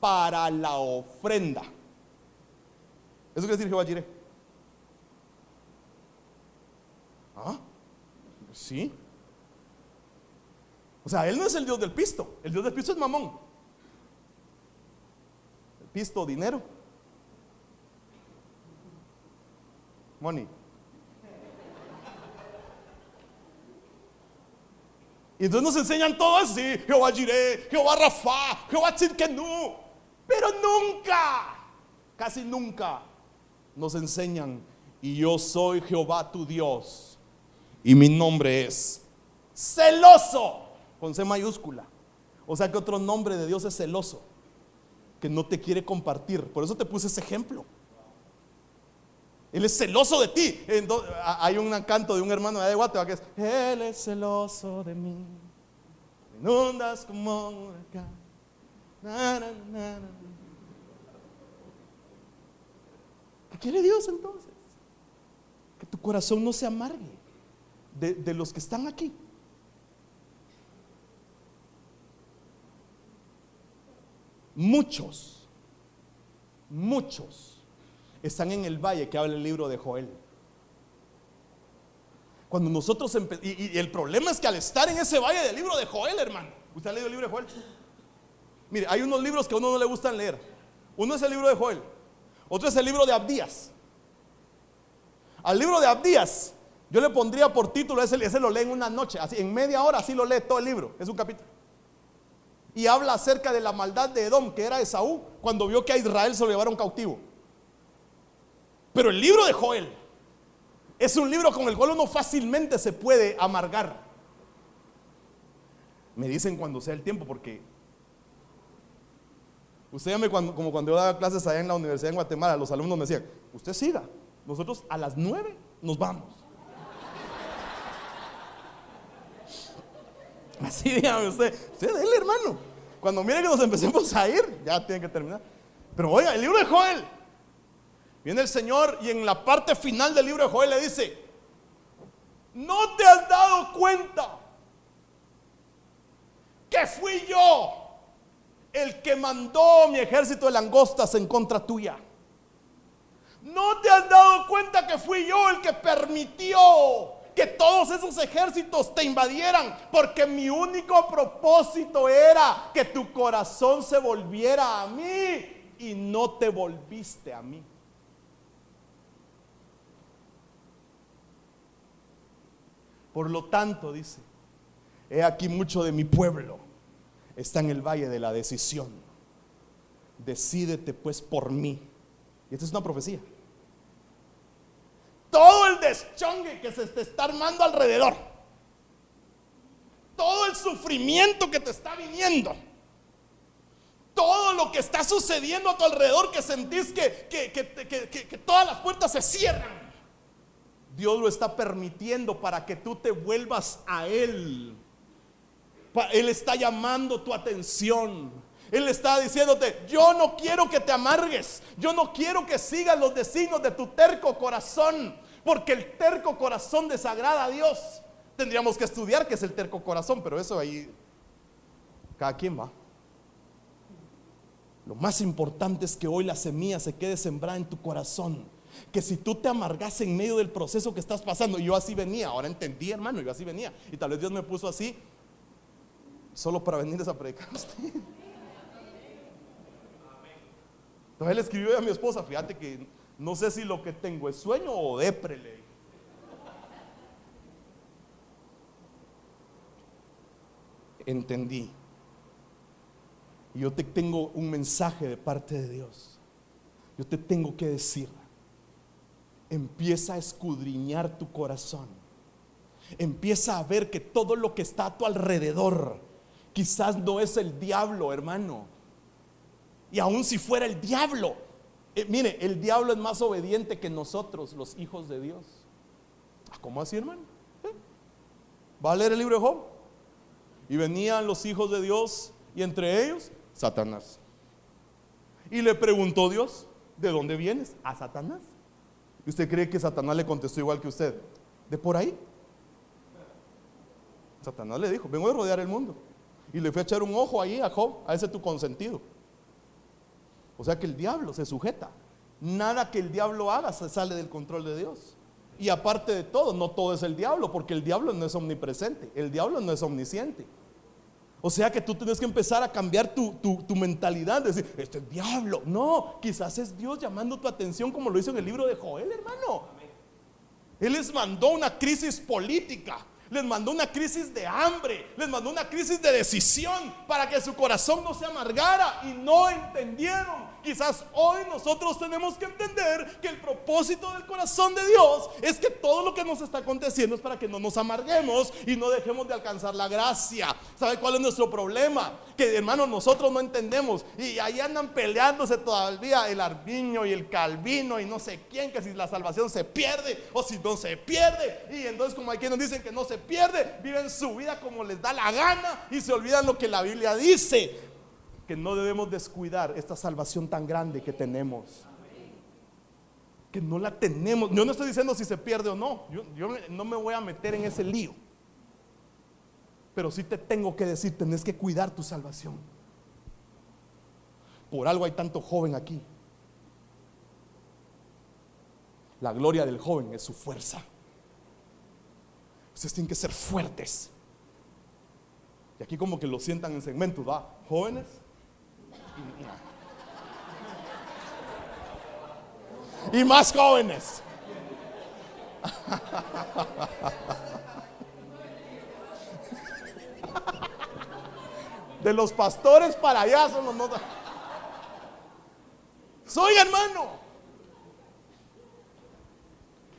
para la ofrenda. Eso quiere decir Jehová Jireh. ¿Ah? Sí. O sea, Él no es el Dios del pisto. El Dios del pisto es Mamón. El pisto, dinero. Money. Y entonces nos enseñan todo así: Jehová Jireh, Jehová Rafa, Jehová Tzidkenu. Pero nunca, casi nunca nos enseñan: y yo soy Jehová tu Dios, y mi nombre es celoso, con C mayúscula. O sea que otro nombre de Dios es celoso, que no te quiere compartir. Por eso te puse ese ejemplo. Él es celoso de ti. Entonces, hay un canto de un hermano de Guatemala que es: Él es celoso de mí, me inundas como un huracán. Na, na, na, na. ¿Qué quiere Dios entonces? Que tu corazón no se amargue de los que están aquí. Muchos están en el valle que habla el libro de Joel. Cuando nosotros y el problema es que al estar en ese valle del libro de Joel, hermano, ¿usted ha leído el libro de Joel? Mire, hay unos libros que a uno no le gustan leer. Uno es el libro de Joel, otro es el libro de Abdías. Al libro de Abdías yo le pondría por título, ese lo lee en una noche, así en media hora, así lo lee todo el libro, es un capítulo. Y habla acerca de la maldad de Edom, que era Esaú, cuando vio que a Israel se lo llevaron cautivo. Pero el libro de Joel es un libro con el cual uno fácilmente se puede amargar. Me dicen cuando sea el tiempo, porque usted llame como cuando yo daba clases allá en la universidad en Guatemala, los alumnos me decían: usted siga, nosotros a las 9 nos vamos. Así dígame usted dele, hermano. Cuando mire que nos empecemos a ir, ya tienen que terminar. Pero oiga, el libro de Joel, viene el Señor y en la parte final del libro de Joel le dice: ¿no te has dado cuenta que fui yo el que mandó mi ejército de langostas en contra tuya? ¿No te has dado cuenta que fui yo el que permitió que todos esos ejércitos te invadieran? Porque mi único propósito era que tu corazón se volviera a mí, y no te volviste a mí. Por lo tanto, dice: he aquí mucho de mi pueblo está en el valle de la decisión. Decídete pues por mí. Y esta es una profecía. Todo el deschongue que se te está armando alrededor, todo el sufrimiento que te está viniendo, todo lo que está sucediendo a tu alrededor, que sentís que todas las puertas se cierran, Dios lo está permitiendo para que tú te vuelvas a Él. Él está llamando tu atención. Él está diciéndote: yo no quiero que te amargues, yo no quiero que sigas los designios de tu terco corazón, porque el terco corazón desagrada a Dios. Tendríamos que estudiar qué es el terco corazón, pero eso ahí Cada quien va. Lo más importante es que hoy la semilla se quede sembrada en tu corazón. Que si tú te amargas en medio del proceso que estás pasando, yo así venía, ahora entendí, hermano, yo así venía, y tal vez Dios me puso así solo para venirles a predicar a usted. Entonces él escribió a mi esposa, fíjate que no sé si lo que tengo es sueño o depre, le dije. Entendí. Y yo te tengo un mensaje de parte de Dios. Yo te tengo que decir: empieza a escudriñar tu corazón. Empieza a ver que todo lo que está a tu alrededor quizás no es el diablo, hermano. Y aun si fuera el diablo, mire, el diablo es más obediente que nosotros, los hijos de Dios. ¿Cómo así, hermano? Va a leer el libro de Job. Y venían los hijos de Dios, y entre ellos Satanás. Y le preguntó Dios: ¿de dónde vienes? A Satanás. ¿Y usted cree que Satanás le contestó igual que usted? ¿De por ahí? Satanás le dijo: vengo a rodear el mundo. Y le fue a echar un ojo ahí a Job, a ese tu consentido. O sea que el diablo se sujeta. Nada que el diablo haga se sale del control de Dios. Y aparte de todo, no todo es el diablo, porque el diablo no es omnipresente, el diablo no es omnisciente. O sea que tú tienes que empezar a cambiar tu mentalidad, de decir: este es diablo. No, quizás es Dios llamando tu atención, como lo hizo en el libro de Joel, hermano. Él les mandó una crisis política, les mandó una crisis de hambre, les mandó una crisis de decisión, para que su corazón no se amargara, y no entendieron. Quizás hoy nosotros tenemos que entender que el propósito del corazón de Dios es que todo lo que nos está aconteciendo es para que no nos amarguemos y no dejemos de alcanzar la gracia. ¿Sabe cuál es nuestro problema? Que, hermanos, nosotros no entendemos, y ahí andan peleándose todavía el Arviño y el Calvino y no sé quién, que si la salvación se pierde o si no se pierde. Y entonces, como hay quienes dicen que no se pierde, viven su vida como les da la gana y se olvidan lo que la Biblia dice: que no debemos descuidar esta salvación tan grande que tenemos. Que no la tenemos. Yo no estoy diciendo si se pierde o no. Yo no me voy a meter en ese lío. Pero sí te tengo que decir: tenés que cuidar tu salvación. Por algo hay tanto joven aquí. La gloria del joven es su fuerza. Ustedes tienen que ser fuertes. Y aquí como que lo sientan en segmentos, ¿va? Jóvenes y más jóvenes. De los pastores para allá son los notas. Soy hermano.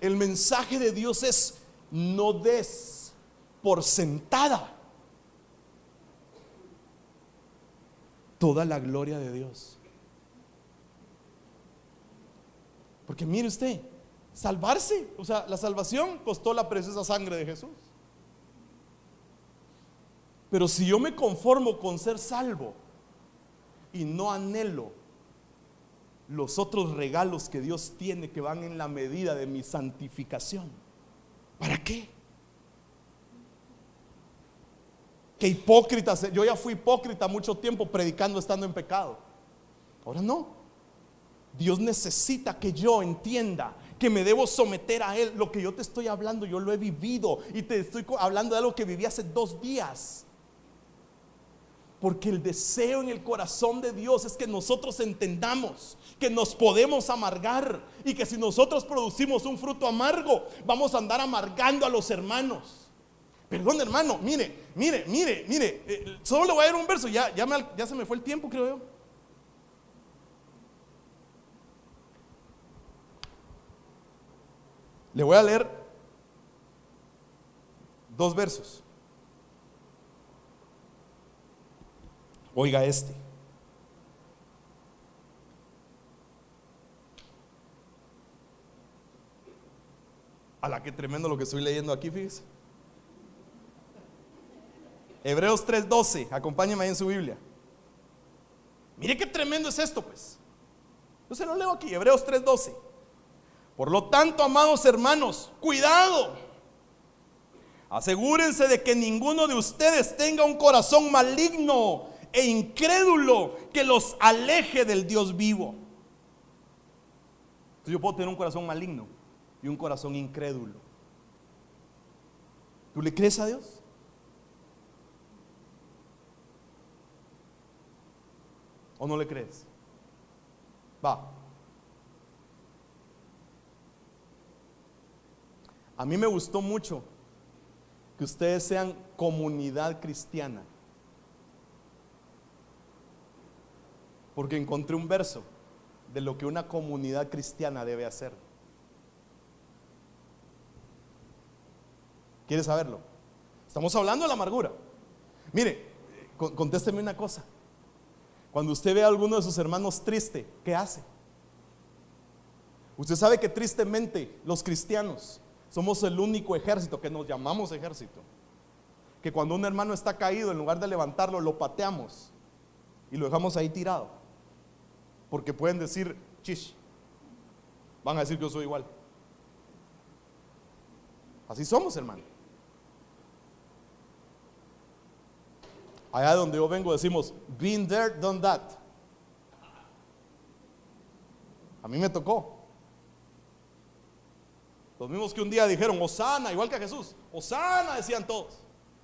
El mensaje de Dios es: no des por sentada toda la gloria de Dios. Porque mire usted, salvarse, o sea, la salvación costó la preciosa sangre de Jesús. Pero si yo me conformo con ser salvo y no anhelo los otros regalos que Dios tiene, que van en la medida de mi santificación, ¿para qué? Que hipócritas. Yo ya fui hipócrita mucho tiempo predicando estando en pecado. Ahora no. Dios necesita que yo entienda que me debo someter a Él. Lo que yo te estoy hablando, yo lo he vivido, y te estoy hablando de algo que viví hace 2 días. Porque el deseo en el corazón de Dios es que nosotros entendamos que nos podemos amargar, y que si nosotros producimos un fruto amargo, vamos a andar amargando a los hermanos. Perdón, hermano, mire, solo le voy a dar un verso, ya se me fue el tiempo, creo yo. Le voy a leer 2 versos. Oiga este. A la que tremendo lo que estoy leyendo aquí, fíjese. Hebreos 3:12, acompáñeme ahí en su Biblia. Mire qué tremendo es esto, pues. Yo se lo leo aquí, Hebreos 3:12. Por lo tanto, amados hermanos, cuidado. Asegúrense de que ninguno de ustedes tenga un corazón maligno e incrédulo que los aleje del Dios vivo. Entonces yo puedo tener un corazón maligno y un corazón incrédulo. ¿Tú le crees a Dios? ¿O no le crees? Va. A mí me gustó mucho que ustedes sean comunidad cristiana, porque encontré un verso de lo que una comunidad cristiana debe hacer. ¿Quieres saberlo? Estamos hablando de la amargura. Mire, contésteme una cosa. Cuando usted ve a alguno de sus hermanos triste, ¿qué hace? Usted sabe que tristemente los cristianos somos el único ejército, que nos llamamos ejército, que cuando un hermano está caído, en lugar de levantarlo, lo pateamos y lo dejamos ahí tirado, porque pueden decir, chish, van a decir que yo soy igual. Así somos, hermano. Allá donde yo vengo decimos, been there, done that. A mí me tocó. Los mismos que un día dijeron Hosana, igual que a Jesús. Hosana, decían todos.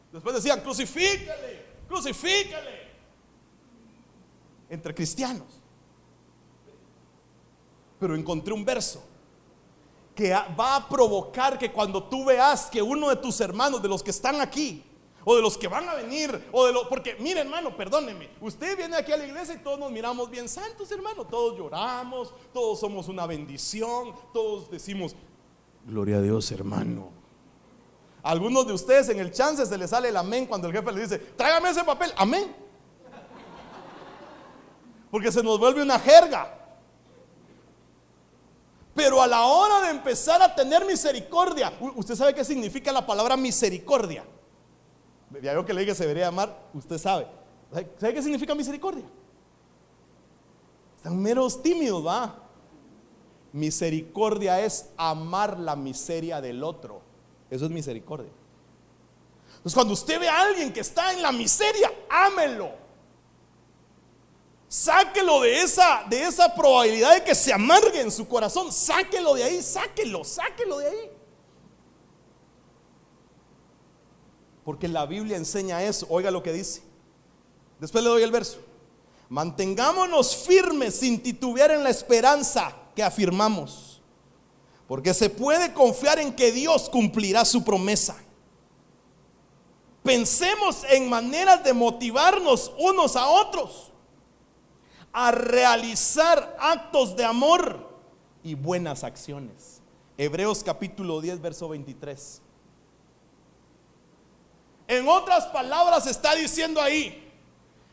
Después decían, crucifícale, crucifícale. Entre cristianos. Pero encontré un verso que va a provocar que cuando tú veas que uno de tus hermanos, de los que están aquí, o de los que van a venir, porque mire, hermano, perdóneme, usted viene aquí a la iglesia y todos nos miramos bien santos, hermano. Todos lloramos, todos somos una bendición, todos decimos gloria a Dios, hermano. A algunos de ustedes en el chance se les sale el amén cuando el jefe les dice, tráigame ese papel, amén, porque se nos vuelve una jerga. Pero a la hora de empezar a tener misericordia, ¿usted sabe qué significa la palabra misericordia? Ya veo que le dije que se debería llamar, usted sabe. ¿Sabe qué significa misericordia? Están meros tímidos, ¿va? Misericordia es amar la miseria del otro. Eso es misericordia. Entonces cuando usted ve a alguien que está en la miseria, ámelo. Sáquelo de esa probabilidad de que se amargue en su corazón. Sáquelo de ahí, sáquelo de ahí. Porque la Biblia enseña eso. Oiga lo que dice. Después le doy el verso. Mantengámonos firmes sin titubear en la esperanza que afirmamos, porque se puede confiar en que Dios cumplirá su promesa. Pensemos en maneras de motivarnos unos a otros a realizar actos de amor y buenas acciones. Hebreos capítulo 10 verso 23. En otras palabras está diciendo ahí,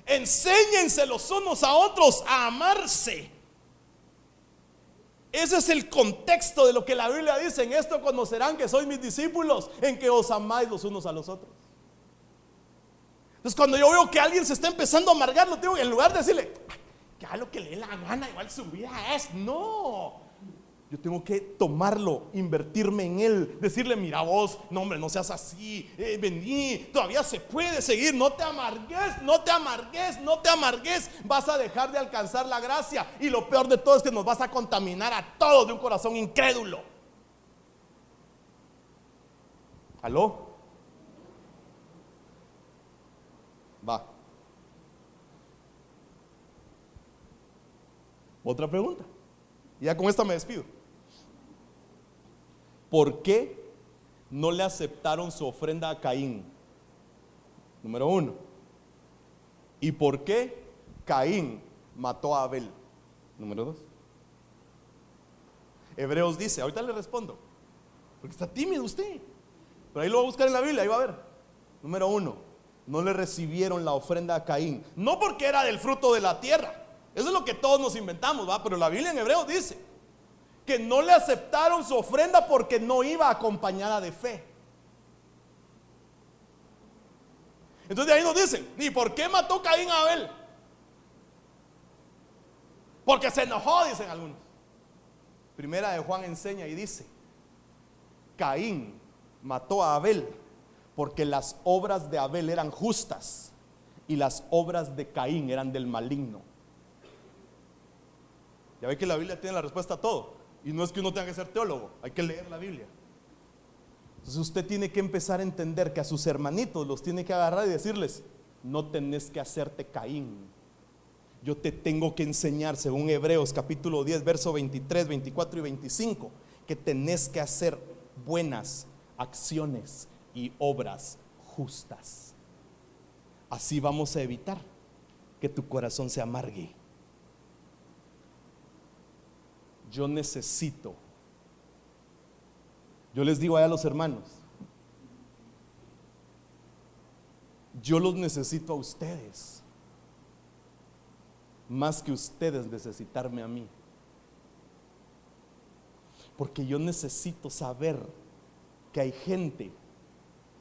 enséñense los unos a otros a amarse. Ese es el contexto de lo que la Biblia dice. En esto conocerán que sois mis discípulos, en que os amáis los unos a los otros. Entonces cuando yo veo que alguien se está empezando a amargar, lo tengo, en lugar de decirle que haga lo que le dé la gana, igual su vida es, no, yo tengo que tomarlo, invertirme en él, decirle, mira vos, no hombre, no seas así, vení, todavía se puede seguir, no te amargues, no te amargues, no te amargues, vas a dejar de alcanzar la gracia, y lo peor de todo es que nos vas a contaminar a todos de un corazón incrédulo. ¿Aló? Va. Otra pregunta, ya con esta me despido. ¿Por qué no le aceptaron su ofrenda a Caín? Número 1. ¿Y por qué Caín mató a Abel? Número 2. Hebreos dice, ahorita le respondo, porque está tímido usted, pero ahí lo va a buscar en la Biblia, ahí va a ver. Número 1, no le recibieron la ofrenda a Caín, no porque era del fruto de la tierra. Eso es lo que todos nos inventamos, ¿va? Pero la Biblia en Hebreos dice que no le aceptaron su ofrenda porque no iba acompañada de fe. Entonces de ahí nos dicen, ¿y por qué mató Caín a Abel? Porque se enojó, dicen algunos. Primera de Juan enseña y dice, Caín mató a Abel porque las obras de Abel eran justas y las obras de Caín eran del maligno. Ya ve que la Biblia tiene la respuesta a todo. Y no es que uno tenga que ser teólogo, hay que leer la Biblia. Entonces usted tiene que empezar a entender que a sus hermanitos los tiene que agarrar y decirles: no tenés que hacerte Caín. Yo te tengo que enseñar, según Hebreos capítulo 10, verso 23, 24 y 25, que tenés que hacer buenas acciones y obras justas. Así vamos a evitar que tu corazón se amargue. Yo les digo allá a los hermanos, yo los necesito a ustedes más que ustedes necesitarme a mí, porque yo necesito saber que hay gente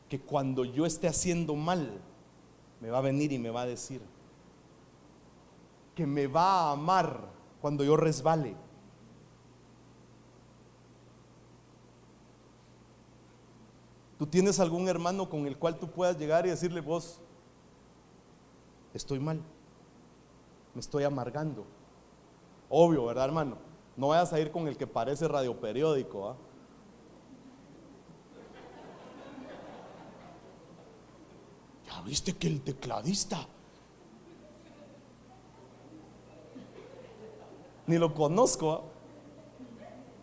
que cuando yo esté haciendo mal me va a venir y me va a decir, que me va a amar cuando yo resbale. ¿Tú tienes algún hermano con el cual tú puedas llegar y decirle: vos, estoy mal, me estoy amargando? Obvio, ¿verdad, hermano? No vayas a ir con el que parece radioperiódico, ¿ah? Ya viste que el tecladista, ni lo conozco, ¿ah?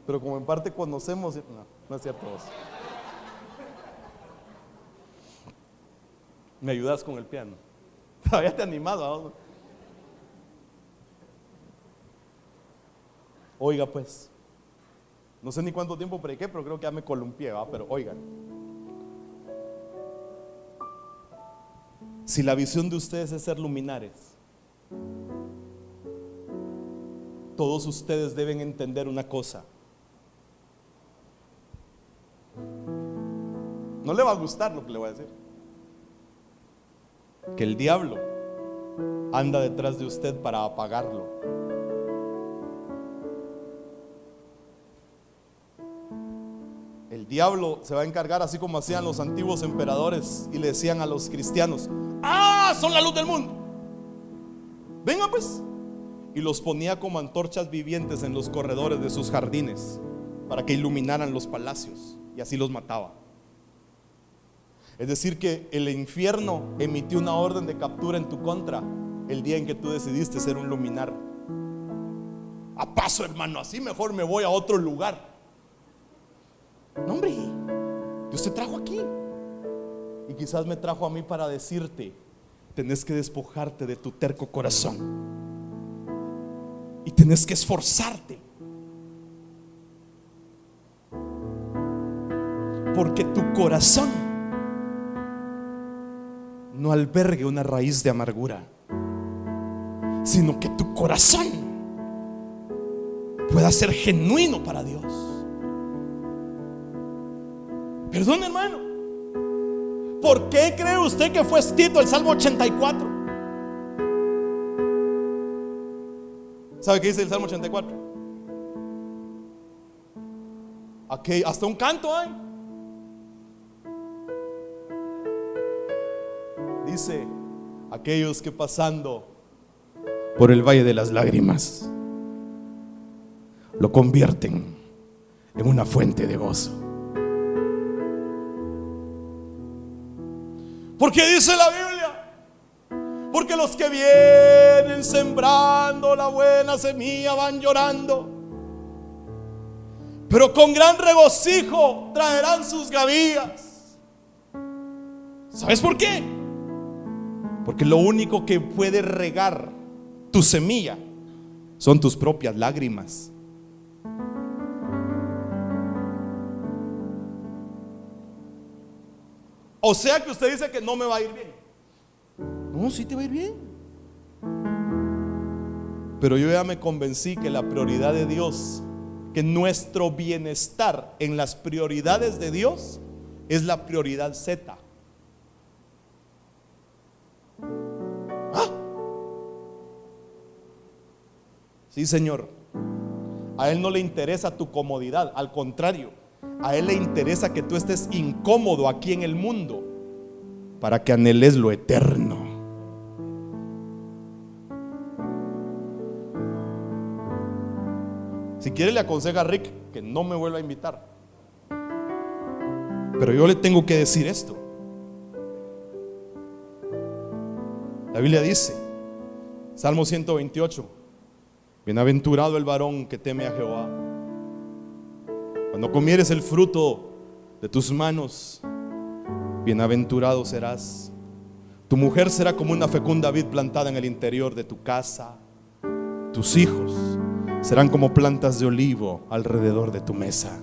Pero como en parte conocemos, no es cierto vos. ¿Me ayudas con el piano? Todavía te he animado, ¿no? Oiga pues, no sé ni cuánto tiempo prediqué, pero creo que ya me columpié, ¿va? Pero oigan, si la visión de ustedes es ser luminares, todos ustedes deben entender una cosa. No le va a gustar lo que le voy a decir, que el diablo anda detrás de usted para apagarlo. El diablo se va a encargar, así como hacían los antiguos emperadores y le decían a los cristianos: ¡ah, son la luz del mundo! Vengan pues. Y los ponía como antorchas vivientes en los corredores de sus jardines para que iluminaran los palacios, y así los mataba. Es decir, que el infierno emitió una orden de captura en tu contra el día en que tú decidiste ser un luminar. A paso, hermano, así mejor me voy a otro lugar. No, hombre, Dios te trajo aquí, y quizás me trajo a mí para decirte: tenés que despojarte de tu terco corazón y tenés que esforzarte, porque tu corazón no albergue una raíz de amargura, sino que tu corazón pueda ser genuino para Dios. Perdón, hermano, ¿por qué cree usted que fue escrito el Salmo 84? ¿Sabe qué dice el Salmo 84? Aquí hasta un canto hay. Dice: aquellos que pasando por el valle de las lágrimas lo convierten en una fuente de gozo. ¿Por qué dice la Biblia? Porque los que vienen sembrando la buena semilla van llorando, pero con gran regocijo traerán sus gavillas. ¿Sabes por qué? Porque lo único que puede regar tu semilla son tus propias lágrimas. O sea que usted dice que no me va a ir bien. No, sí te va a ir bien. Pero yo ya me convencí que la prioridad de Dios, que nuestro bienestar en las prioridades de Dios es la prioridad Z. Sí, Señor. A Él no le interesa tu comodidad, al contrario, a Él le interesa que tú estés incómodo aquí en el mundo para que anheles lo eterno. Si quiere, le aconseja a Rick que no me vuelva a invitar. Pero yo le tengo que decir esto. La Biblia dice, Salmo 128, bienaventurado el varón que teme a Jehová. Cuando comieres el fruto de tus manos, bienaventurado serás. Tu mujer será como una fecunda vid plantada en el interior de tu casa. Tus hijos serán como plantas de olivo alrededor de tu mesa.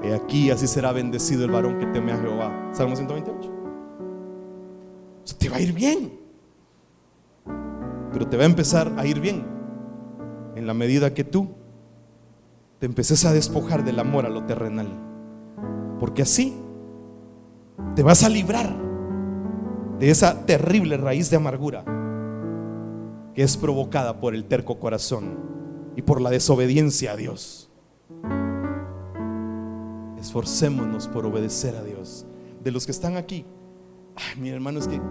He aquí, así será bendecido el varón que teme a Jehová. Salmo 128. O sea, te va a ir bien. Pero te va a empezar a ir bien en la medida que tú te empeces a despojar del amor a lo terrenal. Porque así te vas a librar de esa terrible raíz de amargura que es provocada por el terco corazón y por la desobediencia a Dios. Esforcémonos por obedecer a Dios. De los que están aquí, mi hermano, es que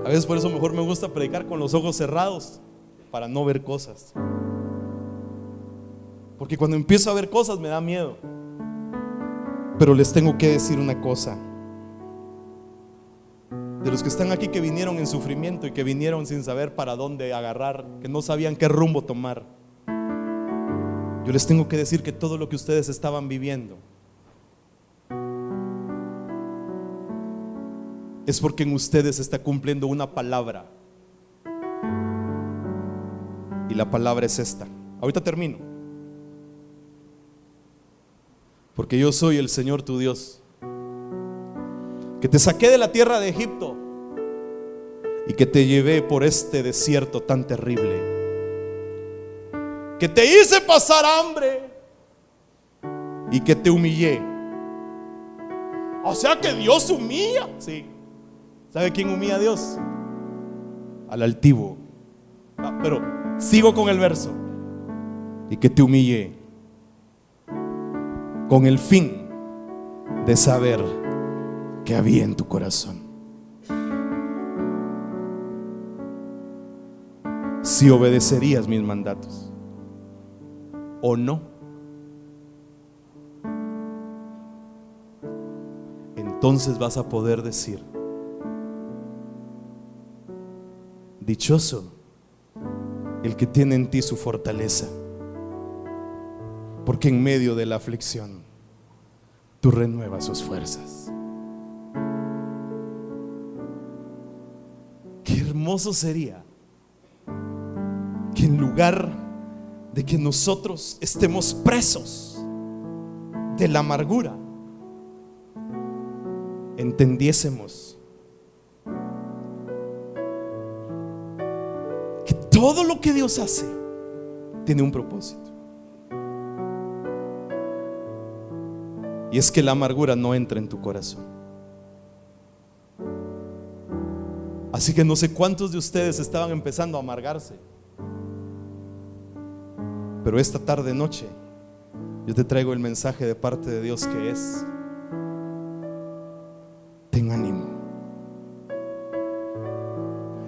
a veces por eso mejor me gusta predicar con los ojos cerrados, para no ver cosas. Porque cuando empiezo a ver cosas me da miedo. Pero les tengo que decir una cosa. De los que están aquí que vinieron en sufrimiento y que vinieron sin saber para dónde agarrar, que no sabían qué rumbo tomar, yo les tengo que decir que todo lo que ustedes estaban viviendo es porque en ustedes se está cumpliendo una palabra. Y la palabra es esta. Ahorita termino. Porque yo soy el Señor tu Dios, que te saqué de la tierra de Egipto y que te llevé por este desierto tan terrible, que te hice pasar hambre y que te humillé. O sea que Dios humilla. Sí. ¿Sabe quién humilla a Dios? Al altivo. Pero sigo con el verso. Y que te humillé con el fin de saber qué había en tu corazón, si obedecerías mis mandatos o no. Entonces vas a poder decir: dichoso el que tiene en ti su fortaleza, porque en medio de la aflicción tú renuevas sus fuerzas. Qué hermoso sería que en lugar de que nosotros estemos presos de la amargura, entendiésemos que todo lo que Dios hace tiene un propósito. Y es que la amargura no entra en tu corazón. Así que no sé cuántos de ustedes estaban empezando a amargarse, pero esta tarde noche yo te traigo el mensaje de parte de Dios, que es: ten ánimo.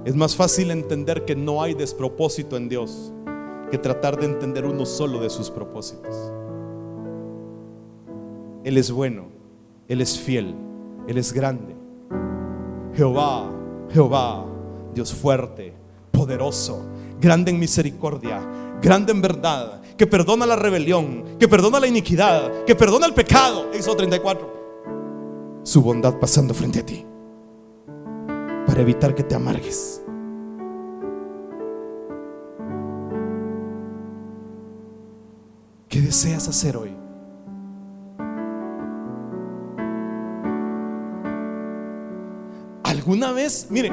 Es más fácil entender que no hay despropósito en Dios que tratar de entender uno solo de sus propósitos. Él es bueno, Él es fiel, Él es grande. Jehová, Jehová, Dios fuerte, poderoso, grande en misericordia, grande en verdad, que perdona la rebelión, que perdona la iniquidad, que perdona el pecado. Éxodo 34. Su bondad pasando frente a ti para evitar que te amargues. ¿Qué deseas hacer hoy? ¿Alguna vez, mire,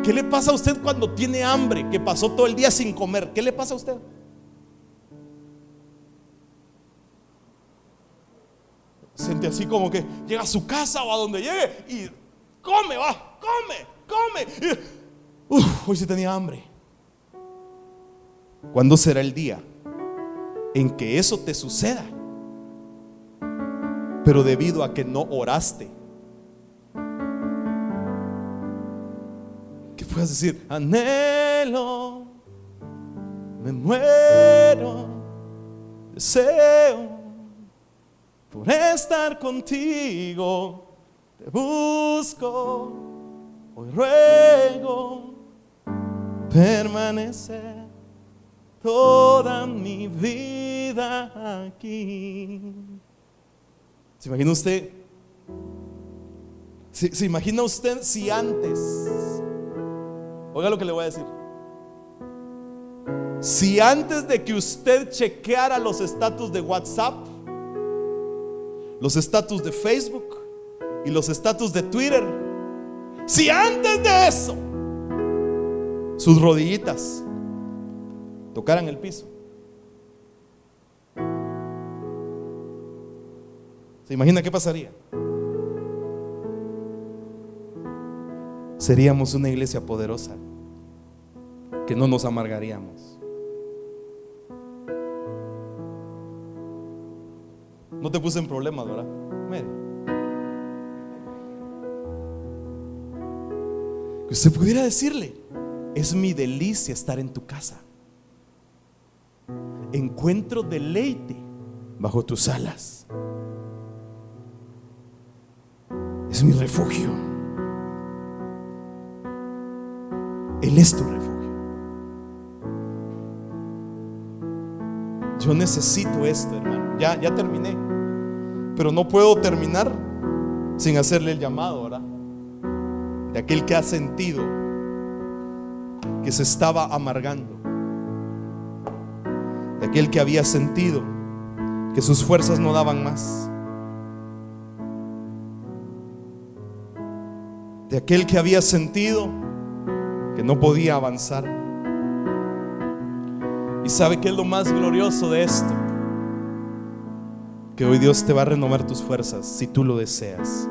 qué le pasa a usted cuando tiene hambre, que pasó todo el día sin comer? ¿Qué le pasa a usted? Siente así como que llega a su casa o a donde llegue y come, va, come. Hoy sí tenía hambre. ¿Cuándo será el día en que eso te suceda? pero debido a que no oraste. Que puedas decir: anhelo, me muero, deseo por estar contigo, te busco, hoy ruego permanecer toda mi vida aquí. ¿Se imagina usted? ¿Se imagina usted si antes, oiga lo que le voy a decir, si antes de que usted chequeara los estatus de WhatsApp, los estatus de Facebook y los estatus de Twitter, si antes de eso sus rodillitas tocaran el piso, ¿se imagina qué pasaría? Seríamos una iglesia poderosa, que no nos amargaríamos. No te puse en problemas, ¿verdad? Mire, que usted pudiera decirle: es mi delicia estar en tu casa, encuentro deleite bajo tus alas, es mi refugio, Él es tu refugio. Yo necesito esto, hermano. Ya terminé, pero no puedo terminar sin hacerle el llamado, ¿verdad? De aquel que ha sentido que se estaba amargando, de aquel que había sentido que sus fuerzas no daban más, de aquel que había sentido que no podía avanzar. ¿Y sabe qué es lo más glorioso de esto? Que hoy Dios te va a renovar tus fuerzas si tú lo deseas.